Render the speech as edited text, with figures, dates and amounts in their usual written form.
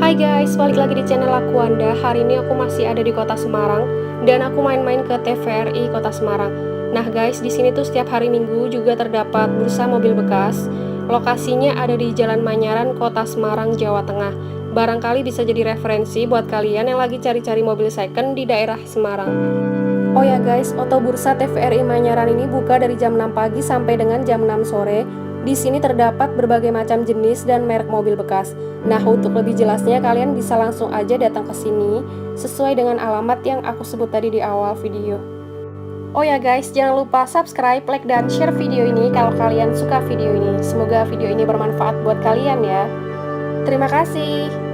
Hai guys, balik lagi di channel aku Wanda. Hari ini aku masih ada di kota Semarang dan aku main-main ke TVRI Kota Semarang. Nah guys, di sini tuh setiap hari Minggu juga terdapat bursa mobil bekas. Lokasinya ada di Jalan Manyaran, Kota Semarang, Jawa Tengah. Barangkali bisa jadi referensi buat kalian yang lagi cari-cari mobil second di daerah Semarang. Oh ya guys, Oto Bursa TVRI Manyaran ini buka dari jam 6 pagi sampai dengan jam 6 sore. Di sini terdapat berbagai macam jenis dan merek mobil bekas. Nah, untuk lebih jelasnya kalian bisa langsung aja datang ke sini sesuai dengan alamat yang aku sebut tadi di awal video. Oh ya guys, jangan lupa subscribe, like, dan share video ini kalau kalian suka video ini. Semoga video ini bermanfaat buat kalian ya. Terima kasih.